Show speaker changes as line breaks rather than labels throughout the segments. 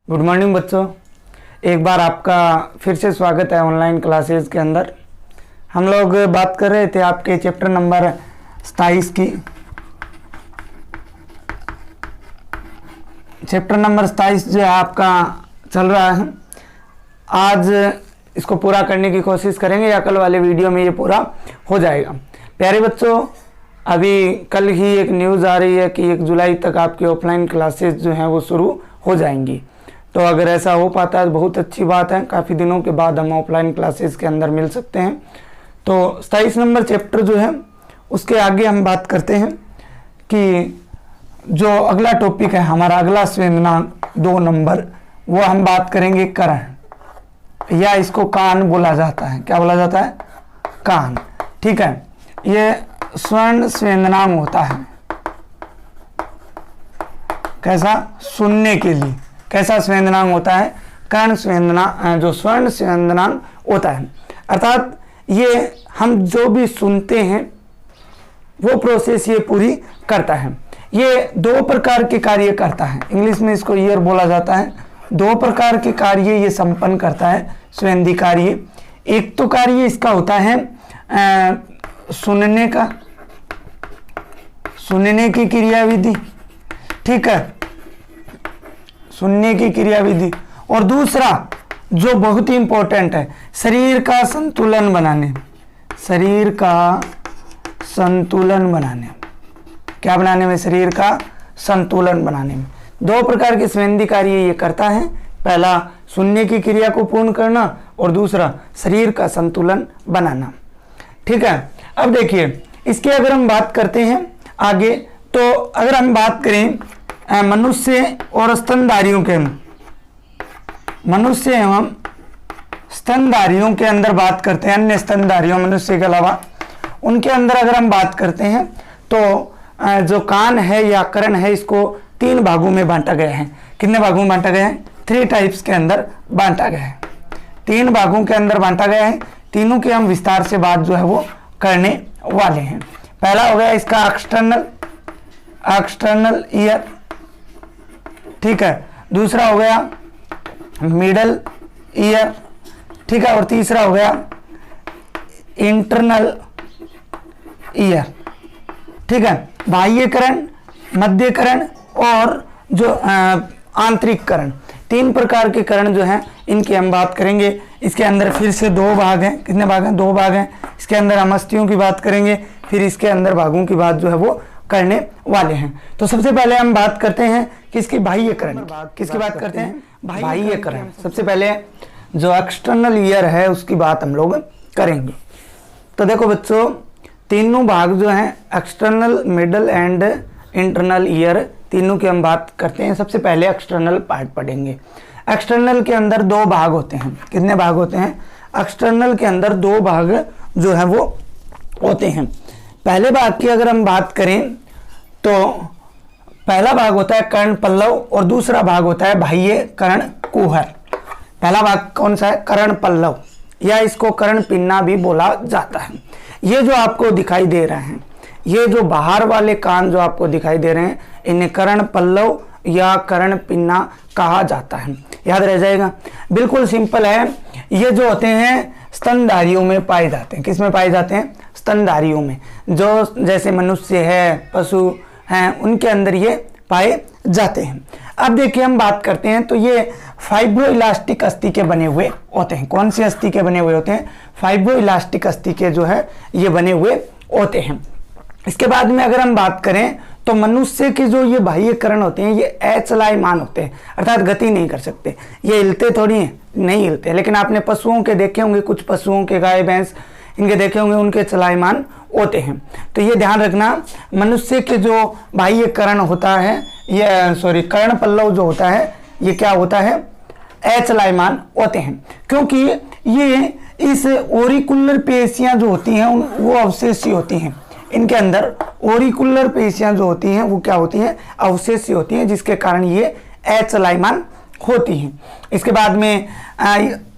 Good morning बच्चों, एक बार आपका फिर से स्वागत है ऑनलाइन क्लासेस के अंदर। हम लोग बात कर रहे थे आपके चैप्टर नंबर 27 की। चैप्टर नंबर 27 जो है आपका चल रहा है। आज इसको पूरा करने की कोशिश करेंगे या कल वाले वीडियो में ये पूरा हो जाएगा। प्यारे बच्चों, अभी कल ही एक न्यूज़ आ रही है कि 1 जुलाई तक आपकी ऑफलाइन क्लासेस जो हैं वो शुरू हो जाएंगी। तो अगर ऐसा हो पाता है तो बहुत अच्छी बात है। काफ़ी दिनों के बाद हम ऑफलाइन क्लासेस के अंदर मिल सकते हैं। तो 27 नंबर चैप्टर जो है उसके आगे हम बात करते हैं कि जो अगला टॉपिक है हमारा, अगला संवेदनांक 2 नंबर, वो हम बात करेंगे कर्ण, या इसको कान बोला जाता है। क्या बोला जाता है? कान। ठीक है, ये स्वर्ण संवेदनांक होता है। कैसा? सुनने के लिए कैसा संवेदनांक होता है? कर्ण संवेदनांक, जो स्वर्ण संवेदनांक होता है। अर्थात ये हम जो भी सुनते हैं वो प्रोसेस ये पूरी करता है। ये 2 प्रकार के कार्य करता है। इंग्लिश में इसको ईयर बोला जाता है। 2 प्रकार के कार्य ये संपन्न करता है, संवेदी कार्य। एक तो कार्य इसका होता है सुनने का, सुनने की क्रियाविधि। ठीक है, सुनने की क्रियाविधि। और दूसरा जो बहुत ही इंपॉर्टेंट है, शरीर का संतुलन बनाने, शरीर का संतुलन बनाने। क्या बनाने में? शरीर का संतुलन बनाने में। 2 प्रकार के संवेदी कार्य ये करता है। पहला सुनने की क्रिया को पूर्ण करना और दूसरा शरीर का संतुलन बनाना। ठीक है, अब देखिए इसके अगर हम बात करते हैं आगे, तो अगर हम बात करें मनुष्य और स्तनधारियों के, मनुष्य एवं स्तनधारियों के अंदर बात करते हैं, अन्य स्तनधारियों मनुष्य के अलावा उनके अंदर अगर हम बात करते हैं तो जो कान है या कर्ण है, इसको 3 भागों में बांटा गया है। कितने भागों में बांटा गया है? 3 टाइप्स के अंदर बांटा गया है। 3 भागों के अंदर बांटा गया है। तीनों की हम विस्तार से बात जो है वो करने वाले हैं। पहला हो गया इसका एक्सटर्नल ईयर। ठीक है, दूसरा हो गया मिडल ईयर। ठीक है, और तीसरा हो गया इंटरनल ईयर। ठीक है, बाह्य कर्ण, मध्य कर्ण और जो आंतरिक कर्ण, 3 प्रकार के कर्ण जो हैं इनकी हम बात करेंगे। इसके अंदर फिर से 2 भाग हैं। कितने भाग हैं? 2 भाग हैं। इसके अंदर हम अस्थियों की बात करेंगे, फिर इसके अंदर भागों की बात जो है वो करने वाले हैं। तो सबसे पहले हम बात करते हैं किसकी? बाह्य कर्ण। किसकी बात करते हैं? बाह्य कर्ण। सबसे पहले जो एक्सटर्नल ईयर है उसकी बात हम लोग करेंगे। तो देखो बच्चों, तीनों भाग जो हैं external, middle and internal ear, तीनों की हम बात करते हैं। सबसे पहले एक्सटर्नल पार्ट पढ़ेंगे। एक्सटर्नल के अंदर 2 भाग होते हैं। कितने भाग होते हैं? एक्सटर्नल के अंदर 2 भाग जो है वो होते हैं। पहले भाग की अगर हम बात करें तो पहला भाग होता है कर्ण पल्लव और दूसरा भाग होता है बाह्य कर्ण कुहर। पहला भाग कौन सा है? कर्ण पल्लव, या इसको कर्ण पिन्ना भी बोला जाता है। ये जो आपको दिखाई दे रहे हैं, ये जो बाहर वाले कान जो आपको दिखाई दे रहे हैं, इन्हें कर्ण पल्लव या कर्ण पिन्ना कहा जाता है। याद रह जाएगा। बिल्कुल सिंपल है। ये जो होते हैं स्तनधारियों में पाए जाते हैं। किस में पाए जाते हैं? स्तनधारियों में। जो जैसे मनुष्य है, पशु हैं, उनके अंदर ये पाए जाते हैं। अब देखिए हम बात करते हैं तो ये फाइब्रो इलास्टिक अस्थि के बने हुए होते हैं। कौन सी अस्थि के बने हुए होते हैं? फाइब्रो इलास्टिक अस्थि के जो है ये बने हुए होते हैं। इसके बाद में अगर हम बात करें तो मनुष्य के जो ये बाह्य कर्ण होते हैं ये अचलायमान होते हैं, अर्थात गति नहीं कर सकते। ये हिलते थोड़ी हैं, नहीं हिलते। लेकिन आपने पशुओं के देखे होंगे, कुछ पशुओं के, गाय भैंस इनके देखे होंगे, उनके चलायमान होते हैं। तो ये ध्यान रखना, मनुष्य के जो बाह्य कर्ण होता है, ये कर्ण पल्लव जो होता है ये क्या होता है? अचलायमान होते हैं। क्योंकि ये इस ओरिकुलर पेशियां जो होती हैं वो अवशेषी होती हैं। इनके अंदर ओरिकुलर पेशियां जो होती हैं वो क्या होती हैं? अवशेषी होती हैं, जिसके कारण ये अचलायमान होती हैं। इसके बाद में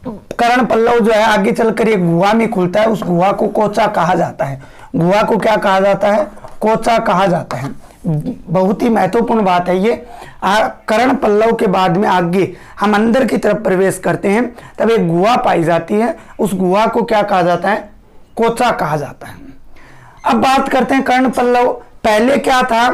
कर्ण पल्लव जो है आगे चलकर एक गुहा में खुलता है। उस गुहा को कोचा कहा जाता है। गुहा को क्या कहा जाता है? कोचा कहा जाता है। बहुत ही महत्वपूर्ण बात है ये। कर्ण पल्लव के बाद में आगे हम अंदर की तरफ प्रवेश करते हैं तब एक गुहा पाई जाती है, उस गुहा को क्या कहा जाता है? कोचा कहा जाता है। अब बात करते हैं कर्ण पल्लव। पहले क्या था?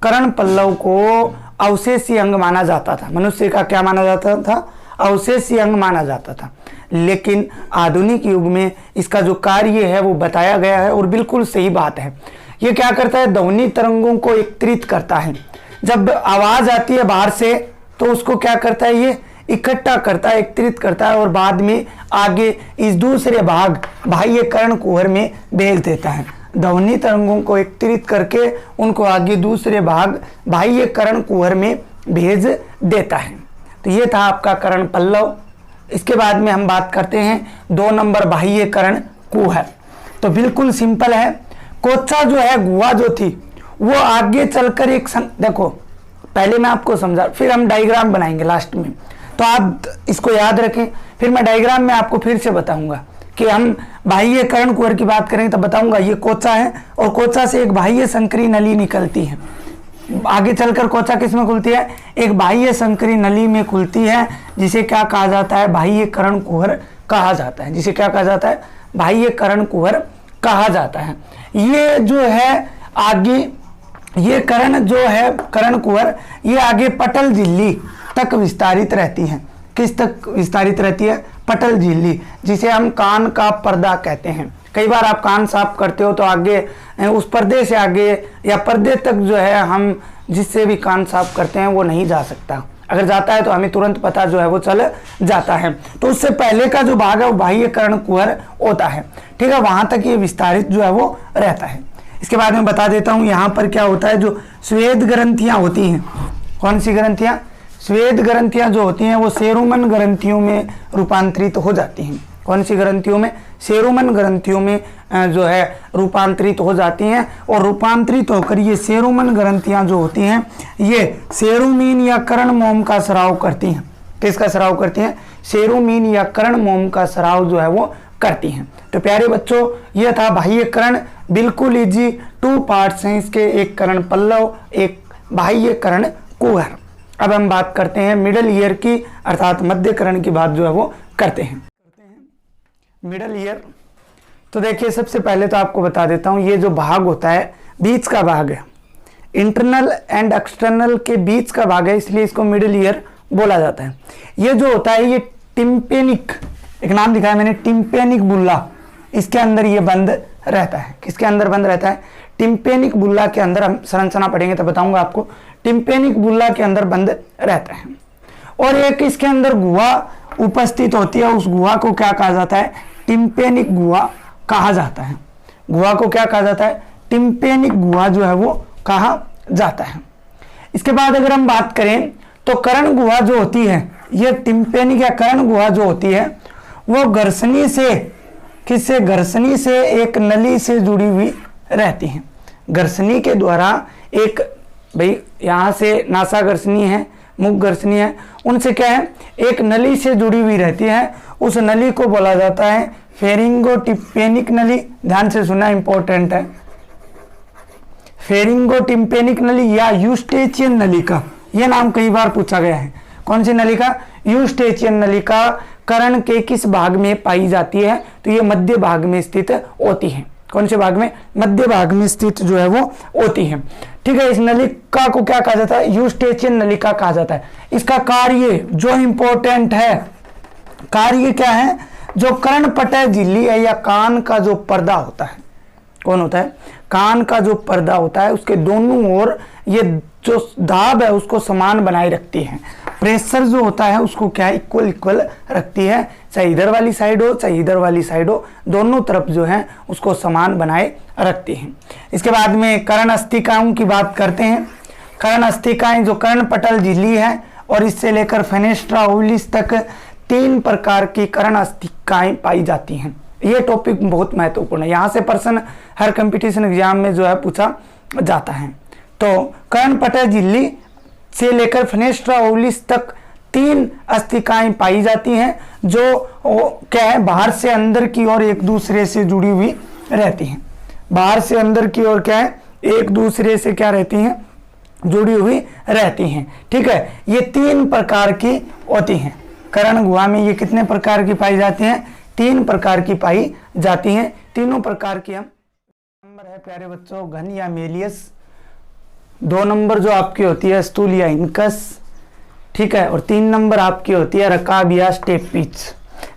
कर्ण पल्लव को अवशेषीय अंग माना जाता था, मनुष्य का क्या माना जाता था? अवशेषीय अंग माना जाता था। लेकिन आधुनिक युग में इसका जो कार्य है वो बताया गया है और बिल्कुल सही बात है। ये क्या करता है? ध्वनि तरंगों को एकत्रित करता है। जब आवाज आती है बाहर से तो उसको क्या करता है? ये इकट्ठा करता है, एकत्रित करता है और बाद में आगे इस दूसरे भाग बाह्य कर्ण कुहर में भेज देता है। ध्वनि तरंगों को एकत्रित करके उनको आगे दूसरे भाग बाह्य कर्ण कुहर में भेज देता है। तो ये था आपका कर्ण पल्लव। इसके बाद में हम बात करते हैं 2 नंबर बाह्य कर्ण कुहर। तो बिल्कुल सिंपल है। कोचा जो है, गुहा जो थी वो आगे चलकर एक देखो पहले मैं आपको समझा, फिर हम डायग्राम बनाएंगे लास्ट में, तो आप इसको याद रखें। फिर मैं डायग्राम में आपको फिर से बताऊंगा कि हम बाह्य कर्ण कुहर की बात करेंगे तब बताऊंगा ये कोचा है और कोचा से एक बाह्य संकरी नली निकलती है। आगे चलकर कोचा किसमें खुलती है? एक बाह्य संकरी नली में खुलती है, जिसे क्या कहा जाता है? बाह्य कर्ण कुहर कहा जाता है। जिसे क्या कहा जाता है? बाह्य कर्ण कुहर कहा जाता है। ये जो है आगे, ये कर्ण जो है कर्ण कुहर, ये आगे पटल झिल्ली तक विस्तारित रहती है। किस तक विस्तारित रहती है? पटल झिल्ली, जिसे हम कान का पर्दा कहते हैं। कई बार आप कान साफ करते हो तो आगे उस पर्दे से आगे या पर्दे तक जो है हम जिससे भी कान साफ करते हैं वो नहीं जा सकता। अगर जाता है तो हमें तुरंत पता जो है वो चल जाता है। तो उससे पहले का जो भाग है वो बाह्य कर्ण कुहर होता है, ठीक है, वहां तक ये विस्तारित जो है वो रहता है। इसके बाद में बता देता हूं यहाँ पर क्या होता है। जो श्वेत ग्रंथियां होती हैं, कौन सी ग्रंथियां? श्वेत ग्रंथियां जो होती हैं वो सेरुमन ग्रंथियों में रूपांतरित हो जाती हैं। कौन सी ग्रंथियों में? सेरुमन ग्रंथियों में जो है रूपांतरित हो जाती हैं और रूपांतरित होकर ये सेरुमन ग्रंथियां जो होती हैं ये सेरुमीन या कर्ण मोम का स्राव करती हैं। किसका स्राव करती हैं? सेरुमीन या कर्ण मोम का स्राव जो है वो करती हैं। तो प्यारे बच्चों, ये था बाह्य कर्ण। बिल्कुल इजी 2 पार्ट्स हैं इसके, एक कर्ण पल्लव, एक बाह्य कर्ण कुहर। अब हम बात करते हैं मिडल ईयर की, अर्थात मध्य कर्ण की बात जो है वो करते हैं। मिडल ईयर, तो देखिए सबसे पहले तो आपको बता देता हूँ, ये जो भाग होता है बीच का भाग है, इंटरनल एंड एक्सटर्नल के बीच का भाग है, इसलिए इसको मिडल ईयर बोला जाता है। ये जो होता है ये टिम्पेनिक, एक नाम दिखाया मैंने, टिम्पेनिक बुल्ला, इसके अंदर ये बंद रहता है। किसके अंदर बंद रहता है? टिम्पेनिक बुल्ला के अंदर। हम संरचना पढ़ेंगे तो बताऊंगा आपको। टिम्पेनिक बुल्ला के अंदर बंद रहता है और एक इसके अंदर गुहा उपस्थित होती है। उस गुहा को क्या कहा जाता है? टिम्पेनिक गुहा कहा जाता है। गुहा को क्या कहा जाता है? टिम्पेनिक गुहा जो है वो कहा जाता है। इसके बाद अगर हम बात करें तो कर्ण गुहा जो होती है, ये टिम्पेनिक या कर्ण गुहा जो होती है वो घर्षणी से, किससे? घर्षणी से एक नली से जुड़ी हुई रहती है। घर्षणी के द्वारा एक, भाई यहाँ से नासा घर्षणी है, मुख घर्षणी है, उनसे क्या है? एक नली से जुड़ी हुई रहती है। उस नली को बोला जाता है फेरिंगोटिम्पेनिक नली। ध्यान से सुनना, इंपॉर्टेंट है। फेरिंगोटिम्पेनिक नली या यूस्टेचियन नलिका, यह नाम कई बार पूछा गया है। कौन सी नलिका? यूस्टेचियन नलिका कर्ण के किस भाग में पाई जाती है? तो ये मध्य भाग में स्थित होती है। कौन से भाग में? मध्य भाग में स्थित जो है वो होती है, ठीक है। इस नलिका को क्या कहा जाता है? यूस्टेचियन नलिका कहा जाता है। इसका कार्य जो इंपॉर्टेंट है, कार्य क्या है? जो कर्णपटल झिल्ली है या कान का जो पर्दा होता है, कौन होता है? कान का जो पर्दा होता है उसके दोनों ओर ये जो दाब है उसको समान बनाए रखती है। प्रेशर जो होता है उसको क्या है? इक्वल रखती है। चाहे इधर वाली साइड हो चाहे इधर वाली साइड हो, दोनों तरफ जो है उसको समान बनाए रखती है। इसके बाद में कर्ण अस्थिकाओं की बात करते हैं। कर्ण अस्थिकाएं जो कर्णपटल झिल्ली है और इससे लेकर फेनेस्ट्रा ओवलिस तक 3 प्रकार की कर्ण अस्थिकाएं पाई जाती हैं। ये टॉपिक बहुत महत्वपूर्ण है, यहाँ से प्रश्न हर कंपटीशन एग्जाम में जो है पूछा जाता है। तो कर्णपटल झिल्ली से लेकर फेनेस्ट्रा ओवलिस तक 3 अस्थिकाएं पाई जाती हैं जो क्या है? बाहर से अंदर की ओर एक दूसरे से जुड़ी हुई रहती हैं। बाहर से अंदर की ओर क्या है? एक दूसरे से क्या रहती हैं? जुड़ी हुई रहती हैं। ठीक है, ये 3 प्रकार की होती हैं। कर्ण गुहा में ये कितने प्रकार की पाई जाती हैं? 3 प्रकार की पाई जाती हैं। तीनों प्रकार की हम नंबर है प्यारे बच्चों घन या मेलियस, 2 नंबर जो आपकी होती है स्थूल या इनकस, ठीक है, और 3 नंबर आपकी होती है रकाब या स्टेपीच।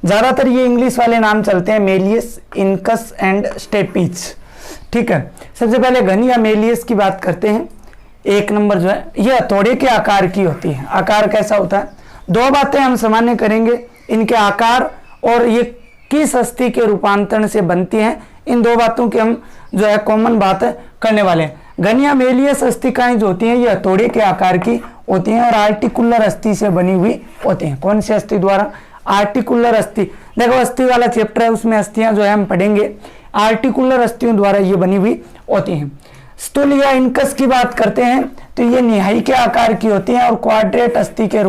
ज्यादातर ये इंग्लिश वाले नाम चलते हैं, मेलियस, इनकस एंड स्टेपीच। ठीक है, सबसे पहले घन या मेलियस की बात करते हैं। 1 नंबर जो है ये हथौड़े के आकार की होती है। आकार कैसा होता है? 2 बातें हम सामान्य करेंगे, इनके आकार और ये किस अस्थि के रूपांतरण से बनती हैं, इन 2 बातों की हम जो है कॉमन बात करने वाले हैं। घन या मेलियस अस्थिकाएं जो होती हैं ये हथौड़े के आकार की होती हैं और आर्टिकुलर अस्थि से बनी हुई होती हैं। कौन सी अस्थि द्वारा? आर्टिकुलर अस्थि। देखो अस्थि वाला चैप्टर है, उसमें अस्थियां जो है हम पढ़ेंगे, आर्टिकुलर अस्थियों द्वारा ये बनी हुई होती हैं। स्थूल या इनकस की बात करते हैं तो ये निहाई के आकार की होती हैं और क्वाड्रेट अस्थि के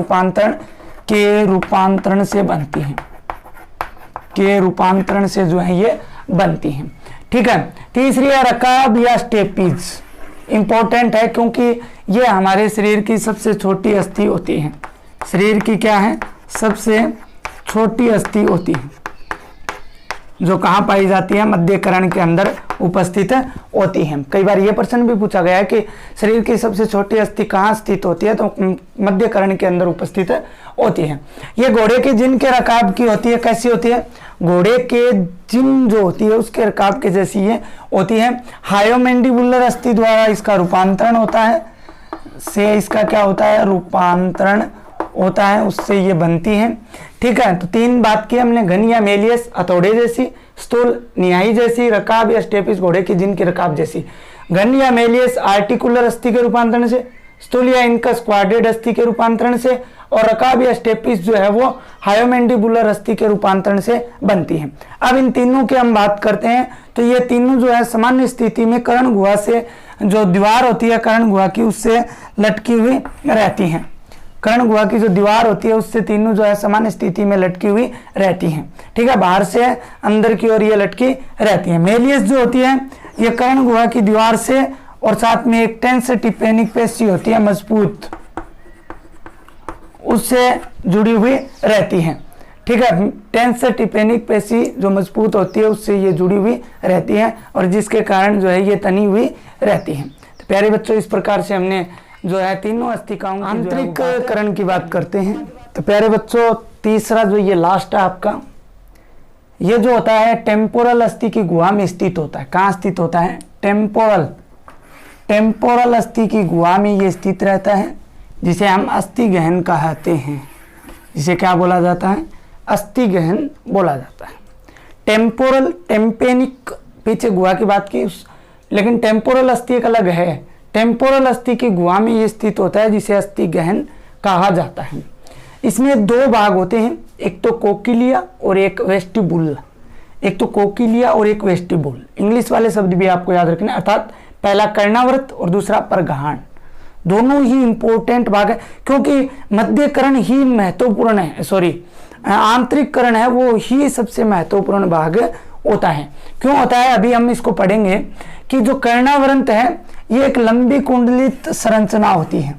रूपांतरण से बनती हैं, के रूपांतरण से जो है ये बनती हैं। ठीक है, तीसरी है रकाब या स्टेपीज। इंपॉर्टेंट है क्योंकि ये हमारे शरीर की सबसे छोटी अस्थि होती है। शरीर की क्या है? सबसे छोटी अस्थि होती है, जो कहाँ पाई जाती है? मध्य कर्ण के अंदर उपस्थित होती है। कई बार ये प्रश्न भी पूछा गया है कि शरीर की सबसे छोटी अस्थि कहाँ स्थित होती है, तो मध्य कर्ण के अंदर उपस्थित होती है। ये घोड़े के जिन के रकाब की होती है। कैसी होती है? घोड़े के जिन जो होती है उसके रकाब के जैसी ये होती है। हायोमैंडिबुलर अस्थि द्वारा इसका रूपांतरण होता है, से इसका क्या होता है? रूपांतरण होता है, उससे ये बनती है। ठीक है, तो 3 बात की हमने, घन या मेलियस हथौड़े जैसी, स्थूल निहाई जैसी, रकाब या स्टेपिस घोड़े की जिन की रकाब जैसी। घन या मेलियस आर्टिकुलर अस्थि के रूपांतरण से, स्थूल या इनकस क्वाड्रेट अस्थि के रूपांतरण से, और रकाब या स्टेपिस जो है वो हायोमैंडिबुलर अस्थि के रूपांतरण से बनती है। अब इन तीनों की हम बात करते हैं तो ये तीनों जो है सामान्य स्थिति में कर्ण गुहा से जो दीवार होती है कर्ण गुहा की उससे लटकी हुई रहती हैं। कर्ण गुहा की जो दीवार होती है उससे तीनों जो है सामान्य स्थिति में लटकी हुई रहती हैं। ठीक है, बाहर से अंदर की ओर ये लटकी रहती है। मेलियस जो होती है ये कर्ण गुहा की दीवार से और साथ में एक टेंस टिपेनिक पेशी होती है मजबूत, उससे जुड़ी हुई रहती है। ठीक है, टेंस टिपेनिक पेशी जो मजबूत होती है उससे ये जुड़ी हुई रहती है और जिसके कारण जो है ये तनी हुई रहती है। तो प्यारे बच्चों इस प्रकार से हमने जो है तीनों अस्थिकाओं आंतरिक कर्ण की बात करते हैं। तो प्यारे बच्चों तीसरा जो ये लास्ट है आपका, ये जो होता है टेम्पोरल अस्थि की गुहा में स्थित होता है। कहाँ स्थित होता है? टेम्पोरल अस्थि की गुहा में ये स्थित रहता है, जिसे हम अस्थि गहन कहते हैं। जिसे क्या बोला जाता है? अस्थि गहन बोला जाता है। टेम्पोरल, टेम्पेनिक पीछे गुहा की बात की, लेकिन टेम्पोरल अस्थि एक अलग है। टेम्पोरल अस्थि की गुहा में ये स्थित होता है जिसे अस्थि गहन कहा जाता है। इसमें 2 भाग होते हैं, एक तो कोकिलिया और एक वेस्टिबुल। एक तो कोकिलिया और एक वेस्टिबुल। इंग्लिश वाले शब्द भी आपको याद रखना, अर्थात पहला कर्णावृत और दूसरा परगाहन। दोनों ही इंपॉर्टेंट भाग है क्योंकि मध्य कर्ण ही महत्वपूर्ण है, आंतरिक कर्ण है वो ही सबसे महत्वपूर्ण भाग होता है। क्यों होता है? अभी हम इसको पढ़ेंगे कि जो कर्णावृत है ये एक लंबी कुंडलित संरचना होती है।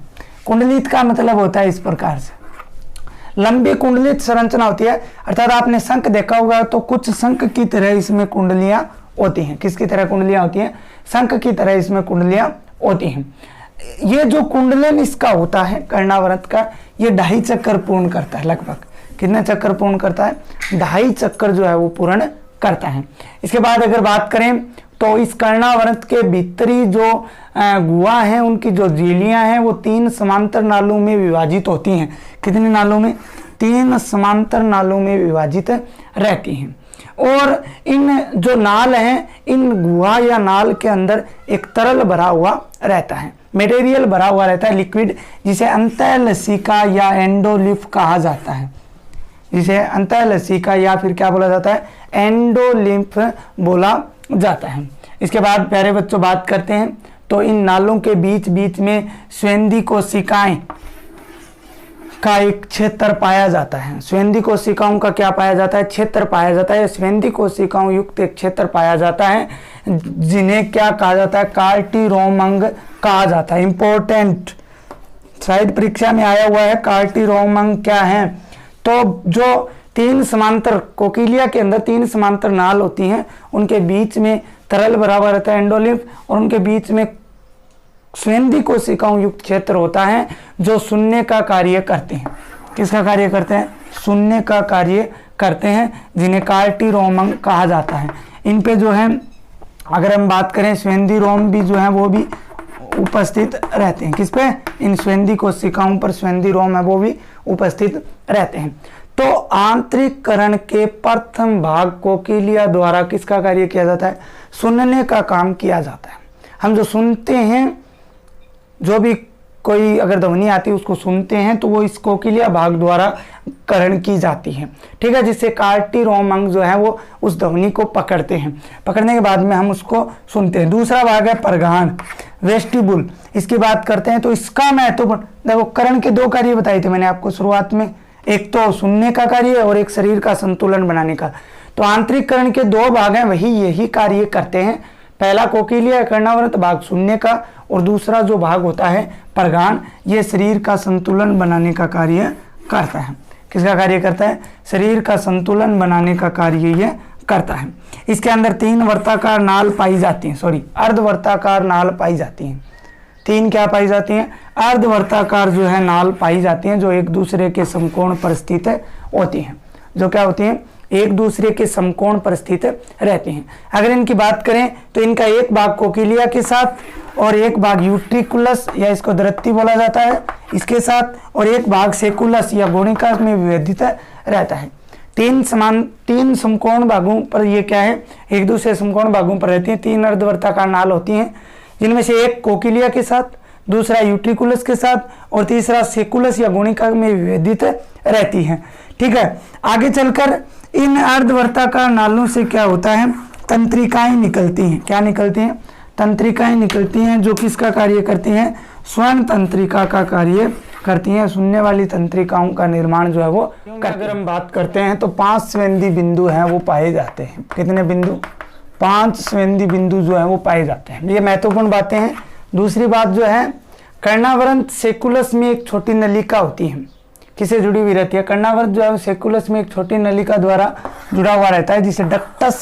कुंडलित का मतलब होता है इस प्रकार से, लंबी कुंडलित संरचना होती है। अर्थात आपने शंख देखा होगा तो कुछ शंख की तरह इसमें कुंडलियां होती हैं। किसकी तरह कुंडलियां होती हैं? शंख की तरह इसमें कुंडलियां होती हैं। ये जो कुंडलन इसका होता है कर्णावृत का, ये 2.5 चक्कर पूर्ण करता है। लगभग कितने चक्कर पूर्ण करता है? 2.5 चक्कर जो है वो पूर्ण करता है। इसके बाद अगर बात करें तो इस कर्णावृत के भीतरी जो गुहा है उनकी जो झिल्लियां हैं वो 3 समांतर नालों में विभाजित होती हैं। कितने नालों में? 3 समांतर नालों में विभाजित रहती हैं। और इन जो नाल हैं इन गुहा या नाल के अंदर एक तरल भरा हुआ रहता है, मटेरियल भरा हुआ रहता है, लिक्विड, जिसे अंतःलसिका या एंडोलिफ कहा जाता है। जिसे अंतःलसिका या फिर क्या बोला जाता है? एंडोलिम्फ बोला जाता है। इसके बाद प्यारे बच्चों बात करते हैं तो इन नालों के बीच बीच में स्वेंदी कोशिकाएं का एक क्षेत्र पाया जाता है। स्वेंदी कोशिकाओं का क्या पाया जाता है? क्षेत्र पाया जाता है। स्वेंदी कोशिकाओं युक्त एक क्षेत्र पाया जाता है जिन्हें क्या कहा जाता है? कार्टिरोम अंग कहा जाता है। इंपॉर्टेंट, शायद परीक्षा में आया हुआ है, कार्टिरोम अंग क्या है? तो जो तीन समांतर कोकिलिया के अंदर तीन समांतर नाल होती हैं, उनके बीच में तरल भरा हुआ रहता है एंडोलिम्फ, और उनके बीच में स्वेंदी कोशिकाओं युक्त क्षेत्र होता है जो सुनने का कार्य करते हैं। किसका कार्य करते हैं? सुनने का कार्य करते हैं, जिन्हें कार्टिरोम अंग कहा जाता है। इन पे जो है अगर हम बात करें, स्वेंदी रोम भी जो है वो भी उपस्थित रहते हैं। किस पे? इन स्वेंदी कोशिकाओं पर स्वेंदी रोम है वो भी उपस्थित रहते हैं। तो आंतरिककरण के प्रथम भाग कोकिलिया द्वारा किसका कार्य किया जाता है? सुनने का काम किया जाता है। हम जो सुनते हैं, जो भी कोई अगर ध्वनि आती है उसको सुनते हैं, तो वो इस कोकिलिया भाग द्वारा करण की जाती है। ठीक है, जिससे कार्टिरोम अंग जो है वो उस ध्वनि को पकड़ते हैं, पकड़ने के बाद में हम उसको सुनते हैं। दूसरा भाग है परगान, वेस्टिबुल। इसकी बात करते हैं तो इसका महत्वपूर्ण, देखो करण के दो कार्य बताए थे मैंने आपको शुरुआत में, एक तो सुनने का कार्य और एक शरीर का संतुलन बनाने का। तो आंतरिक करण के दो भाग हैं, वही यही कार्य करते हैं। पहला कोकिलिया कर्णावृत भाग सुनने का, और दूसरा जो भाग होता है परगान, ये शरीर का संतुलन बनाने का कार्य करता है। किसका कार्य करता है? शरीर का संतुलन बनाने का कार्य ये करता है। इसके अंदर तीन वर्ताकार नाल पाई जाती हैं, सॉरी अर्धवर्ताकार नाल पाई जाती हैं। तीन क्या पाई जाती हैं? अर्धवर्ताकार जो है नाल पाई जाती हैं, जो एक दूसरे के समकोण पर स्थित होती हैं। जो क्या होती हैं? एक दूसरे के समकोण पर स्थित रहती हैं। अगर इनकी बात करें तो इनका एक भाग कोकिलिया के साथ और एक भाग यूट्रिकुलस या इसको दृत्ति बोला जाता है इसके साथ, और एक भाग सेकुलस या गोणिका में विभेदित रहता है। तीन समकोण भागों पर ये क्या है? एक दूसरे समकोण भागों पर रहती हैं। तीन अर्धवर्ताकार नाल होती हैं, जिनमें से एक कोकिलिया के साथ, दूसरा यूट्रिकुलस के साथ और तीसरा सेकुलस या गोणिका में विभेदित रहती है। ठीक है, आगे चलकर इन अर्धवर्ताकार नालों से क्या होता है? तंत्रिकाएं निकलती हैं। क्या निकलती हैं? तंत्रिकाएं निकलती हैं, जो किसका कार्य करती हैं? स्वर्ण तंत्रिका का कार्य करती हैं। सुनने वाली तंत्रिकाओं का निर्माण जो है वो अगर हम बात करते हैं तो 5 स्वेंदी बिंदु हैं वो पाए जाते हैं। कितने बिंदु? 5 स्वेंदी बिंदु जो है वो पाए जाते हैं। ये महत्वपूर्ण बातें हैं। दूसरी बात जो है, कर्णावृत सेकुलस में एक छोटी नलिका होती है। किसे जुड़ी हुई रहती है? कर्णावृत जो है सेकुलस में एक छोटी नलिका द्वारा जुड़ा हुआ रहता है, जिसे डक्टस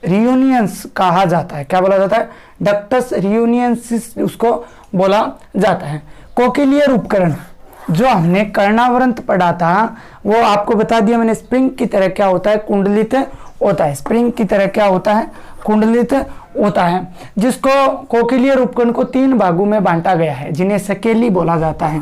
रियूनियंस कहा जाता है। क्या बोला जाता है? डक्टस रियूनियंसिस उसको बोला जाता है। कोकिलियर उपकरण जो हमने कर्णावृत पढ़ा था वो आपको बता दिया मैंने, स्प्रिंग की तरह क्या होता है? कुंडलित होता है। स्प्रिंग की तरह क्या होता है? कुंडलित होता है, जिसको कोकिलियर उपकरण को 3 भागों में बांटा गया है, जिन्हें सकेली बोला जाता है।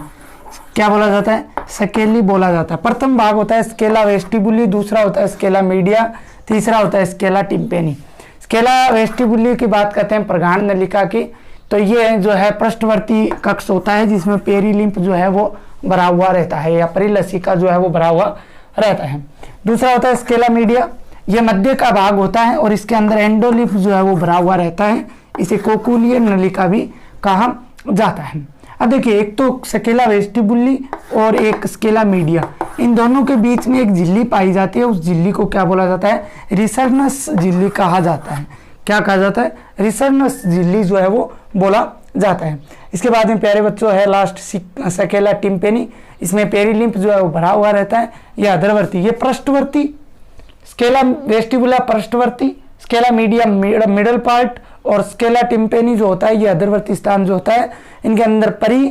क्या बोला जाता है? सकेली बोला जाता है। प्रथम भाग होता है स्केला वेस्टिबुली, दूसरा होता है स्केला मीडिया, तीसरा होता है स्केला टिम्पेनी। स्केला वेस्टिबुली की बात करते हैं प्रगाढ़ नलिका की, तो ये जो है पृष्ठवर्ती कक्ष होता है, जिसमें पेरिलिम्फ जो है वो भरा हुआ रहता है, या परिलसिका जो है वो भरा हुआ रहता है। दूसरा होता है स्केला मीडिया, ये मध्य का भाग होता है और इसके अंदर एंडोलिम्फ जो है वो भरा हुआ रहता है। इसे कोकुलियर नलिका भी कहा जाता है। अब देखिए, एक तो स्केला वेस्टिबुली और एक स्केला मीडिया, इन दोनों के बीच में एक झिल्ली पाई जाती है। उस झिल्ली को क्या बोला जाता है? रिसर्नस झिल्ली कहा जाता है। क्या कहा जाता है? रिसर्नस झिल्ली जो है वो बोला जाता है। इसके बाद में प्यारे बच्चों है लास्ट स्केला टिम्पेनी, इसमें पेरिलिम्फ जो है वो भरा हुआ रहता है। यह अधरवर्ती, ये पृष्ठवर्ती, स्केला वेस्टिबुला पृष्ठवर्ती, स्केला मीडिया मिडल पार्ट, और स्केला टिम्पेनी जो होता है ये अधरवर्ती स्थान जो होता है। इनके अंदर परी,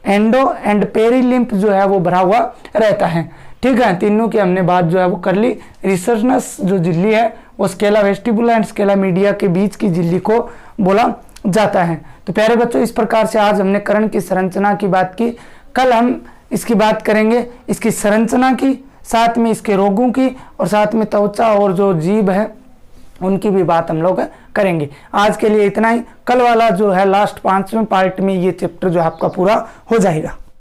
एंडो एंड पेरिलिम्फ जो है वो भरा हुआ रहता है। ठीक है, तीनों की हमने बात जो है वो कर ली। रिसर्नस जो झिल्ली है वो स्केला वेस्टिबुला एंड स्केला मीडिया के बीच की झिल्ली को बोला जाता है। तो प्यारे बच्चों, इस प्रकार से आज हमने कर्ण की संरचना की बात की। कल हम इसकी बात करेंगे, इसकी संरचना की, साथ में इसके रोगों की, और साथ में त्वचा और जो जीभ है उनकी भी बात हम लोग करेंगे। आज के लिए इतना ही। कल वाला जो है लास्ट 5वें पार्ट में ये चैप्टर जो है आपका पूरा हो जाएगा।